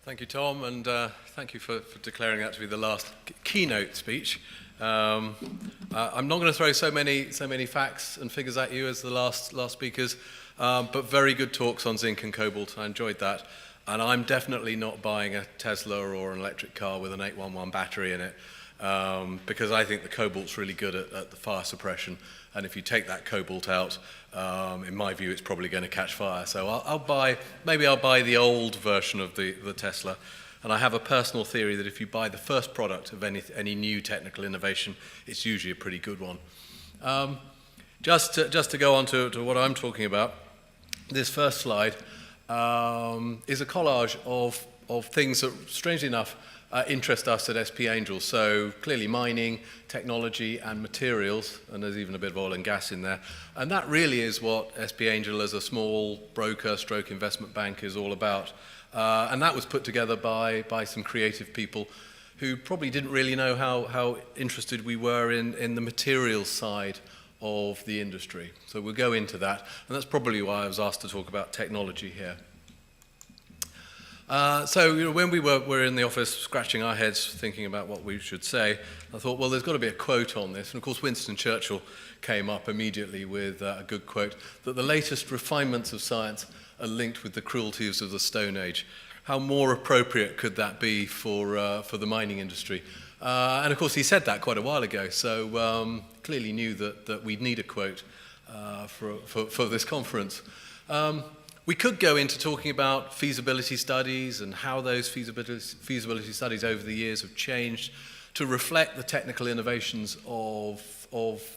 Thank you, Tom, and thank you for declaring that to be the last keynote speech. I'm not going to throw so many facts and figures at you as the last speakers, but very good talks on zinc and cobalt. I enjoyed that, and I'm definitely not buying a Tesla or an electric car with an 811 battery in it, because I think the cobalt's really good at the fire suppression, and if you take that cobalt out, in my view, it's probably going to catch fire. So I'll buy the old version of the Tesla. And I have a personal theory that if you buy the first product of any new technical innovation, it's usually a pretty good one. Just to go on to what I'm talking about, this first slide is a collage of things that, strangely enough, interest us at SP Angel. So clearly mining, technology, and materials, and there's even a bit of oil and gas in there. And that really is what SP Angel as a small broker stroke investment bank is all about. And that was put together by some creative people who probably didn't really know how interested we were in the materials side of the industry. So we'll go into that, and that's probably why I was asked to talk about technology here. So when we were in the office scratching our heads thinking about what we should say, I thought, well, there's got to be a quote on this. And of course, Winston Churchill came up immediately with a good quote, that the latest refinements of science are linked with the cruelties of the Stone Age. How more appropriate could that be for the mining industry? And of course, he said that quite a while ago, so clearly knew that we'd need a quote for this conference. We could go into talking about feasibility studies and how those feasibility studies over the years have changed to reflect the technical innovations of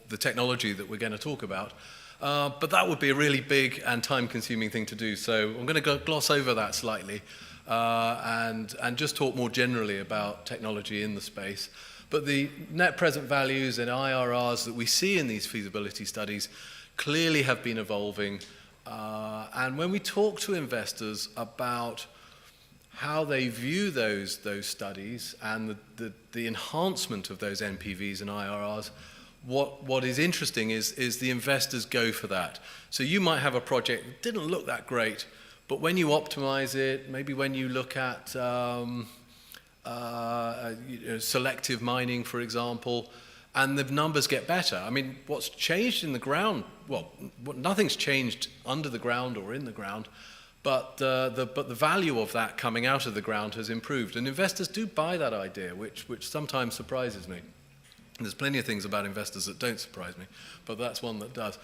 the technology that we're going to talk about. But that would be a really big and time-consuming thing to do, so I'm going to gloss over that slightly and just talk more generally about technology in the space. But the net present values and IRRs that we see in these feasibility studies clearly have been evolving. And when we talk to investors about how they view those studies and the enhancement of those NPVs and IRRs, what is interesting is the investors go for that. So you might have a project that didn't look that great, but when you optimize it, maybe when you look at selective mining, for example, and the numbers get better. I mean, what's changed in the ground? Well, nothing's changed under the ground or in the ground, but the value of that coming out of the ground has improved. And investors do buy that idea, which sometimes surprises me. And there's plenty of things about investors that don't surprise me, but that's one that does.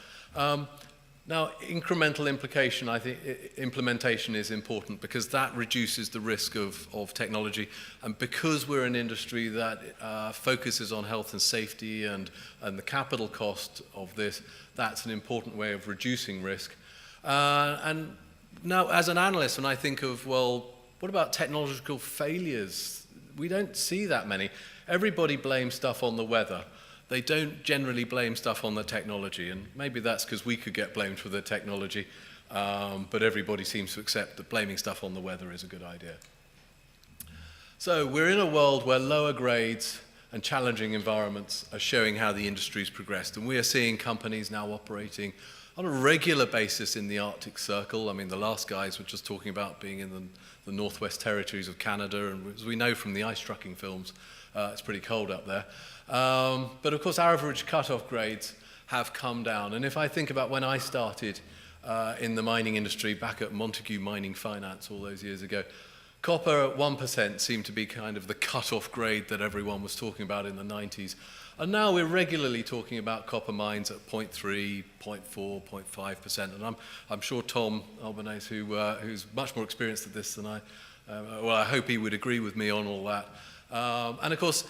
Now, incremental implication, I think implementation is important because that reduces the risk of technology. And because we're an industry that focuses on health and safety and the capital cost of this, that's an important way of reducing risk. And now, as an analyst, when I think of, well, what about technological failures? We don't see that many. Everybody blames stuff on the weather. They don't generally blame stuff on the technology, and maybe that's because we could get blamed for the technology, but everybody seems to accept that blaming stuff on the weather is a good idea. So we're in a world where lower grades and challenging environments are showing how the industry's progressed, and we are seeing companies now operating on a regular basis in the Arctic Circle. I mean, the last guys were just talking about being in the Northwest Territories of Canada, and as we know from the ice trucking films, it's pretty cold up there. But of course, our average cutoff grades have come down. And if I think about when I started in the mining industry back at Montague Mining Finance all those years ago, copper at 1% seemed to be kind of the cutoff grade that everyone was talking about in the 90s. And now we're regularly talking about copper mines at 0.3, 0.4, 0.5%. And I'm sure Tom Albanese, who's much more experienced at this than I, well, I hope he would agree with me on all that. And of course,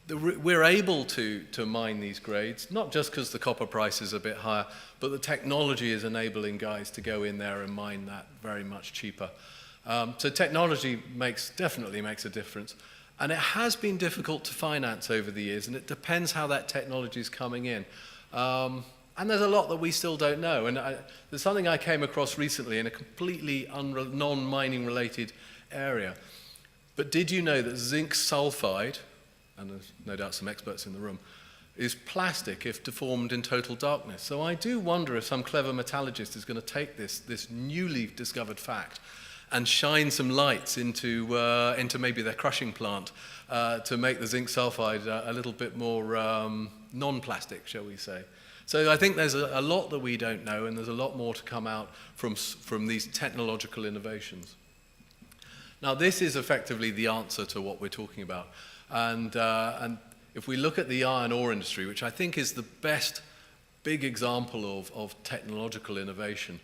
we're able to mine these grades, not just because the copper price is a bit higher, but the technology is enabling guys to go in there and mine that very much cheaper. So technology definitely makes a difference. And it has been difficult to finance over the years, and it depends how that technology is coming in. And there's a lot that we still don't know. And there's something I came across recently in a completely non-mining related area. But did you know that zinc sulfide, and there's no doubt some experts in the room, is plastic if deformed in total darkness? So I do wonder if some clever metallurgist is going to take this newly discovered fact and shine some lights into maybe their crushing plant to make the zinc sulfide a little bit more non-plastic, shall we say. So I think there's a lot that we don't know, and there's a lot more to come out from these technological innovations. Now, this is effectively the answer to what we're talking about. And if we look at the iron ore industry, which I think is the best big example of technological innovation,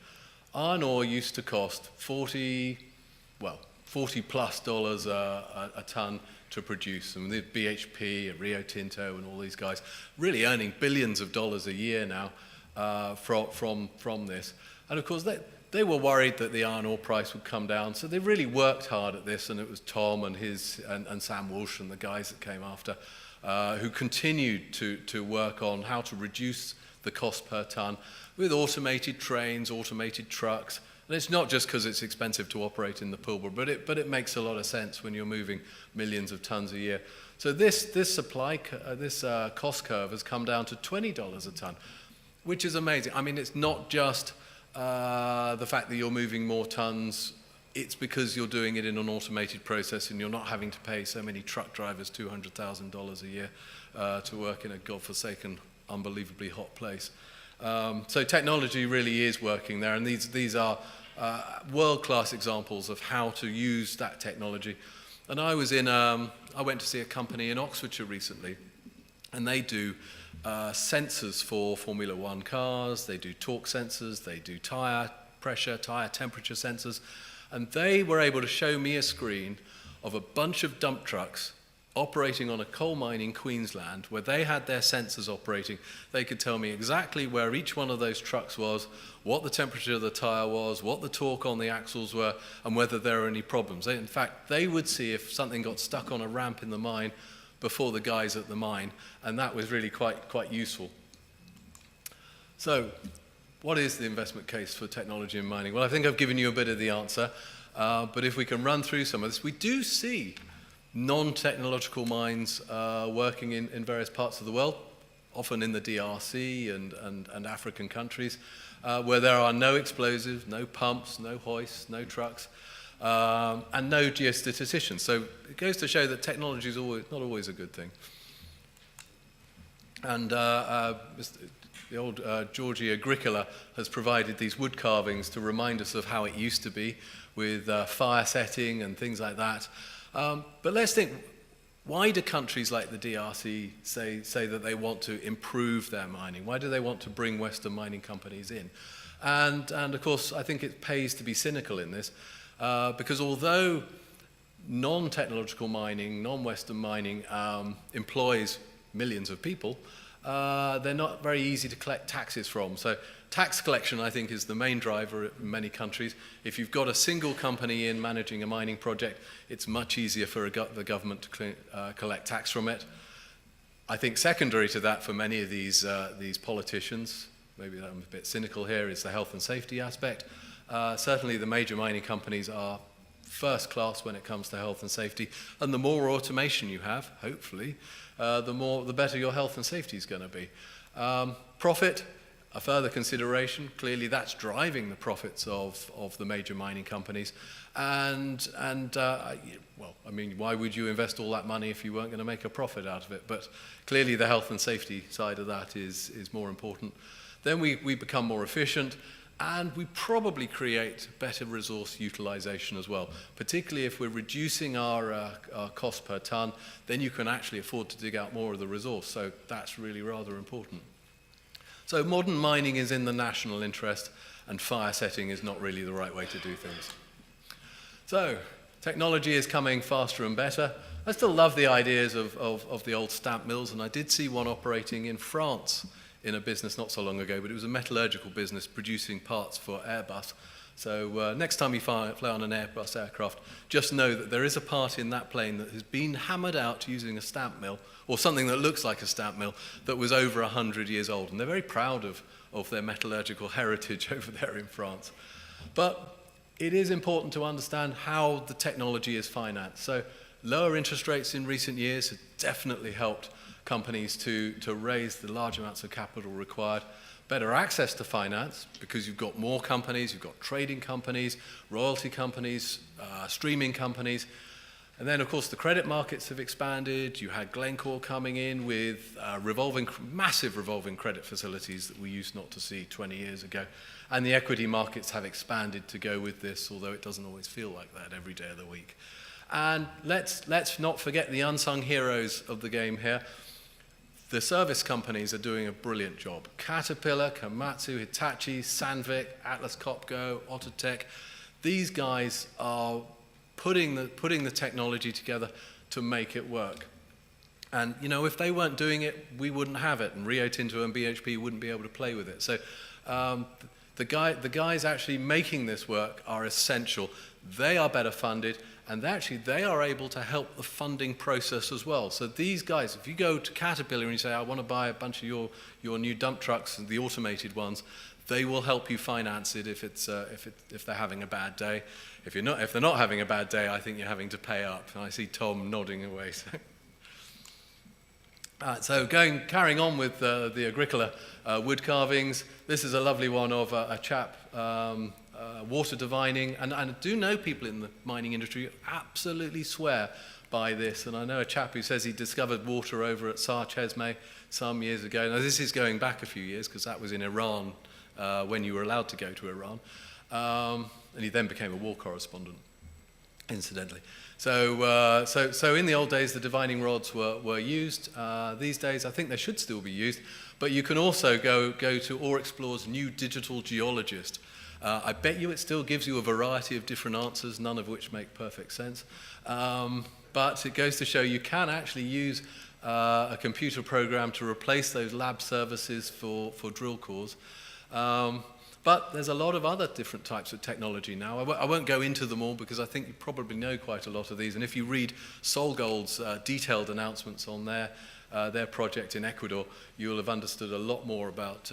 iron ore used to cost $40+ a ton to produce. And the BHP and Rio Tinto and all these guys really earning billions of dollars a year now from this. And of course, they were worried that the iron ore price would come down, so they really worked hard at this, and it was Tom and Sam Walsh and the guys that came after who continued to work on how to reduce the cost per ton with automated trains, automated trucks. And it's not just because it's expensive to operate in the Pilbara, but it makes a lot of sense when you're moving millions of tons a year. So this cost curve has come down to $20 a ton, which is amazing. I mean, it's not just the fact that you're moving more tons, it's because you're doing it in an automated process and you're not having to pay so many truck drivers $200,000 a year to work in a godforsaken, unbelievably hot place. So technology really is working there, and these are world-class examples of how to use that technology. And I went to see a company in Oxfordshire recently, and they do sensors for Formula One cars, they do torque sensors, they do tire pressure, tire temperature sensors, and they were able to show me a screen of a bunch of dump trucks operating on a coal mine in Queensland where they had their sensors operating. They could tell me exactly where each one of those trucks was, what the temperature of the tire was, what the torque on the axles were, and whether there were any problems. In fact, they would see if something got stuck on a ramp in the mine before the guys at the mine, and that was really quite useful. So, what is the investment case for technology in mining? Well, I think I've given you a bit of the answer, but if we can run through some of this, we do see non-technological mines working in various parts of the world, often in the DRC and African countries, where there are no explosives, no pumps, no hoists, no trucks, and no geostatisticians. So it goes to show that technology is not always a good thing. And the old Georgie Agricola has provided these wood carvings to remind us of how it used to be with fire setting and things like that. But let's think, why do countries like the DRC say that they want to improve their mining? Why do they want to bring Western mining companies in? And of course, I think it pays to be cynical in this, because although non-technological mining, non-Western mining employs millions of people, they're not very easy to collect taxes from. So tax collection, I think, is the main driver in many countries. If you've got a single company in managing a mining project, it's much easier for the government to collect tax from it. I think secondary to that for many of these politicians, maybe I'm a bit cynical here, is the health and safety aspect. Certainly the major mining companies are first class when it comes to health and safety, and the more automation you have, hopefully, the better your health and safety is going to be. Profit, a further consideration. Clearly, that's driving the profits of the major mining companies. And well, I mean, why would you invest all that money if you weren't going to make a profit out of it? But clearly, the health and safety side of that is more important. Then we become more efficient, and we probably create better resource utilization as well. Particularly if we're reducing our cost per ton, then you can actually afford to dig out more of the resource. So that's really rather important. So modern mining is in the national interest, and fire setting is not really the right way to do things. So technology is coming faster and better. I still love the ideas of the old stamp mills, and I did see one operating in France in a business not so long ago, but it was a metallurgical business producing parts for Airbus. So next time you fly on an Airbus aircraft, just know that there is a part in that plane that has been hammered out using a stamp mill, or something that looks like a stamp mill, that was over 100 years old. And they're very proud of their metallurgical heritage over there in France. But it is important to understand how the technology is financed. So lower interest rates in recent years have definitely helped companies to raise the large amounts of capital required. better access to finance because you've got more companies, you've got trading companies, royalty companies, streaming companies. And then, of course, the credit markets have expanded. You had Glencore coming in with massive revolving credit facilities that we used not to see 20 years ago. And the equity markets have expanded to go with this, although it doesn't always feel like that every day of the week. And let's not forget the unsung heroes of the game here. The service companies are doing a brilliant job. Caterpillar, Komatsu, Hitachi, Sandvik, Atlas Copco, Ototech. These guys are putting the technology together to make it work. And, you know, if they weren't doing it, we wouldn't have it, and Rio Tinto and BHP wouldn't be able to play with it. So the guys actually making this work are essential. They are better funded, and they are able to help the funding process as well. So these guys, if you go to Caterpillar and you say, I want to buy a bunch of your new dump trucks, the automated ones, they will help you finance it if they're having a bad day. If they're not having a bad day, I think you're having to pay up. And I see Tom nodding away. So carrying on with the Agricola wood carvings. This is a lovely one of a chap water divining, and I do know people in the mining industry who absolutely swear by this. And I know a chap who says he discovered water over at Sar Chesme some years ago. Now this is going back a few years because that was in Iran. When you were allowed to go to Iran. And he then became a war correspondent, incidentally. So in the old days, the divining rods were used. These days, I think they should still be used. But you can also go to OreXplore's new digital geologist. I bet you it still gives you a variety of different answers, none of which make perfect sense. But it goes to show you can actually use a computer program to replace those lab services for drill cores. But there's a lot of other different types of technology now. I won't go into them all because I think you probably know quite a lot of these. And if you read SolGold's detailed announcements on their project in Ecuador, you'll have understood a lot more about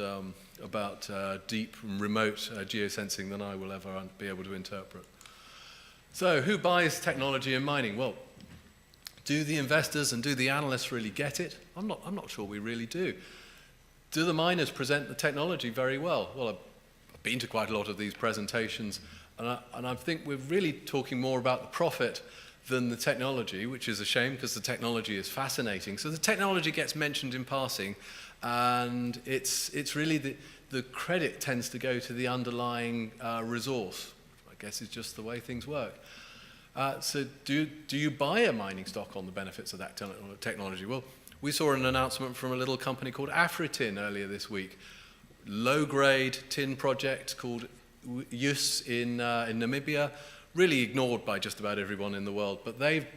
deep and remote geosensing than I will ever be able to interpret. So who buys technology in mining? Well, do the investors and do the analysts really get it? I'm not sure we really do. Do the miners present the technology very well? Well, I've been to quite a lot of these presentations, and I think we're really talking more about the profit than the technology, which is a shame because the technology is fascinating. So the technology gets mentioned in passing, and it's really the credit tends to go to the underlying resource. I guess it's just the way things work. So do you buy a mining stock on the benefits of that technology? Well, we saw an announcement from a little company called Afritin earlier this week. Low-grade tin project called Yus in Namibia, really ignored by just about everyone in the world. But they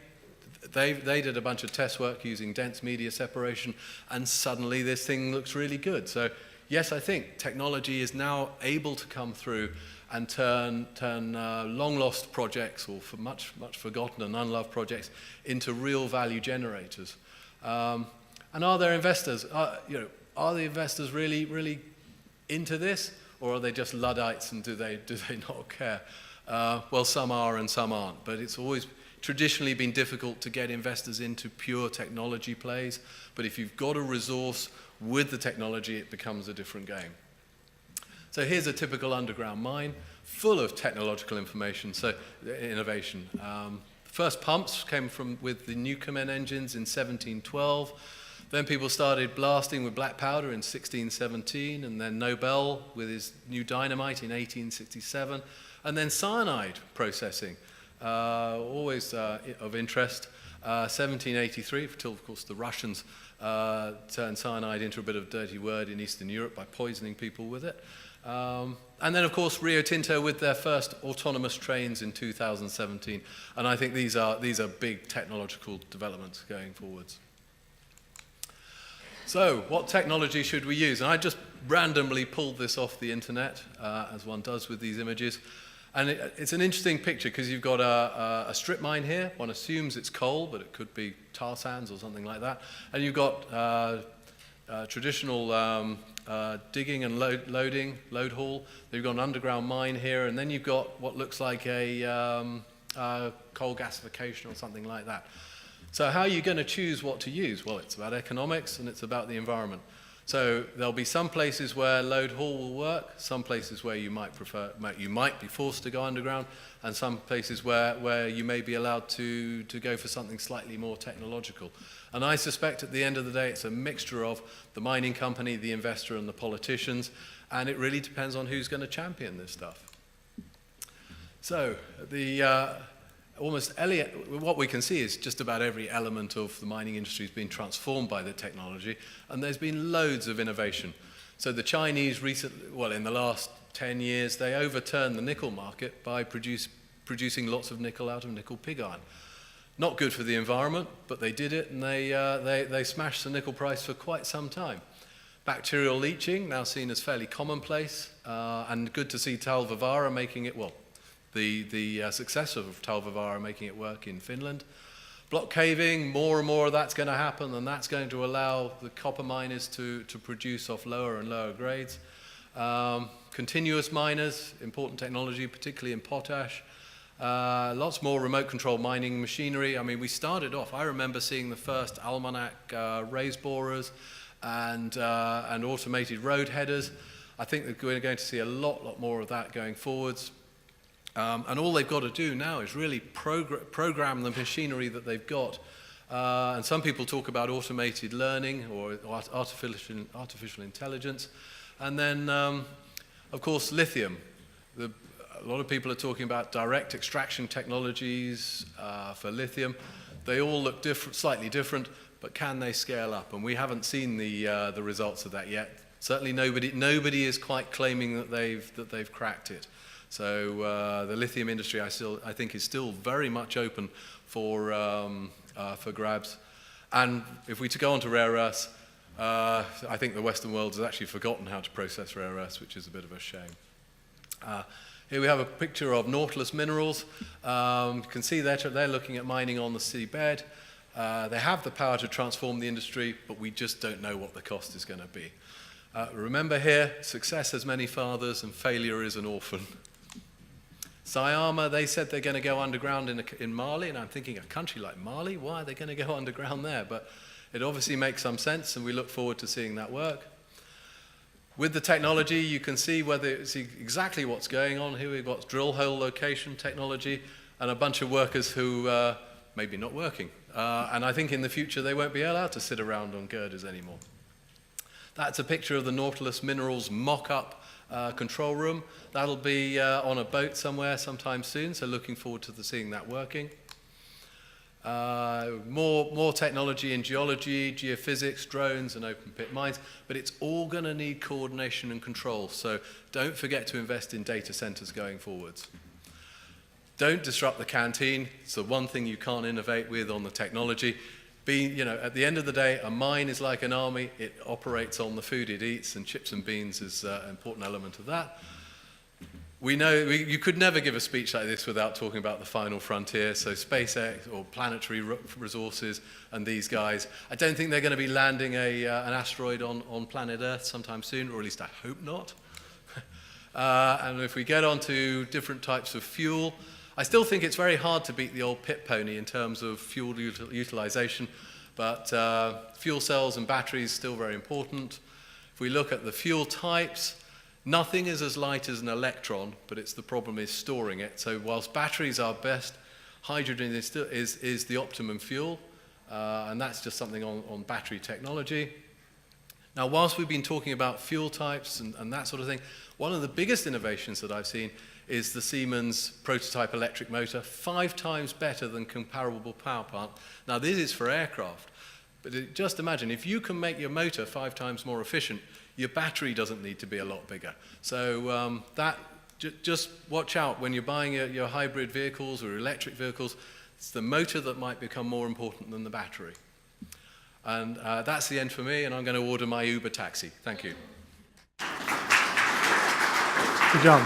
did a bunch of test work using dense media separation, and suddenly this thing looks really good. So yes, I think technology is now able to come through and turn long-lost projects or for much forgotten and unloved projects into real value generators. And are there investors? Are the investors really into this, or are they just Luddites and do they not care? Well, some are and some aren't, but it's always traditionally been difficult to get investors into pure technology plays. But if you've got a resource with the technology, it becomes a different game. So here's a typical underground mine, full of technological information, so innovation. First pumps came with the Newcomen engines in 1712. Then people started blasting with black powder in 1617, and then Nobel with his new dynamite in 1867, and then cyanide processing, always of interest. 1783, until of course the Russians turned cyanide into a bit of a dirty word in Eastern Europe by poisoning people with it. And then, of course, Rio Tinto with their first autonomous trains in 2017. And I think these are big technological developments going forwards. So, what technology should we use? And I just randomly pulled this off the internet, as one does with these images. And it's an interesting picture because you've got a strip mine here. One assumes it's coal, but it could be tar sands or something like that. And you've got traditional digging and load haul. You've got an underground mine here, and then you've got what looks like a coal gasification or something like that. So how are you going to choose what to use? Well, it's about economics and it's about the environment. So there'll be some places where load haul will work, some places where you might be forced to go underground, and some places where you may be allowed to go for something slightly more technological. And I suspect at the end of the day, it's a mixture of the mining company, the investor, and the politicians, and it really depends on who's going to champion this stuff. So what we can see is just about every element of the mining industry has been transformed by the technology, and there's been loads of innovation. So the Chinese in the last 10 years, they overturned the nickel market by producing lots of nickel out of nickel pig iron. Not good for the environment, but they did it, and they smashed the nickel price for quite some time. Bacterial leaching, now seen as fairly commonplace, and good to see Talvivaara making it, the successor of Talvivaara making it work in Finland. Block caving, more and more of that's going to happen, and that's going to allow the copper miners to produce off lower and lower grades. Continuous miners, important technology, particularly in potash. Lots more remote control mining machinery. I mean, we started off, I remember seeing the first almanac raise borers and automated road headers. I think that we're going to see a lot more of that going forwards. And all they've got to do now is really program the machinery that they've got. And some people talk about automated learning or artificial intelligence. And then, of course, lithium. A lot of people are talking about direct extraction technologies for lithium. They all look slightly different, but can they scale up? And we haven't seen the results of that yet. Certainly nobody is quite claiming that they've cracked it. So the lithium industry, I think, is still very much open for grabs. And if we go on to rare earths, I think the Western world has actually forgotten how to process rare earths, which is a bit of a shame. Here we have a picture of Nautilus Minerals. You can see they're looking at mining on the seabed. They have the power to transform the industry, but we just don't know what the cost is going to be. Remember here, success has many fathers and failure is an orphan. Syama, they said they're going to go underground in Mali, and I'm thinking, a country like Mali, why are they going to go underground there? But it obviously makes some sense, and we look forward to seeing that work. With the technology, you can see exactly what's going on. Here we've got drill hole location technology and a bunch of workers who maybe not working. And I think in the future they won't be allowed to sit around on girders anymore. That's a picture of the Nautilus Minerals mock-up control room. That'll be on a boat somewhere sometime soon, so looking forward to seeing that working. More technology in geology, geophysics, drones, and open pit mines, but it's all going to need coordination and control, so don't forget to invest in data centers going forwards. Don't disrupt the canteen. It's the one thing you can't innovate with on the technology. At the end of the day, a mine is like an army. It operates on the food it eats, and chips and beans is an important element of that. We know you could never give a speech like this without talking about the final frontier, so SpaceX or planetary resources and these guys. I don't think they're going to be landing an asteroid on planet Earth sometime soon, or at least I hope not. And if we get on to different types of fuel, I still think it's very hard to beat the old pit pony in terms of fuel utilization, but fuel cells and batteries still very important. If we look at the fuel types, nothing is as light as an electron, but the problem is storing it. So whilst batteries are best, hydrogen is the optimum fuel, and that's just something on battery technology. Now, whilst we've been talking about fuel types and that sort of thing, one of the biggest innovations that I've seen is the Siemens prototype electric motor, 5 times better than comparable power plant. Now, this is for aircraft, but just imagine, if you can make your motor 5 times more efficient, your battery doesn't need to be a lot bigger. So just watch out when you're buying your hybrid vehicles or electric vehicles. It's the motor that might become more important than the battery. And that's the end for me, and I'm going to order my Uber taxi. Thank you. Good job.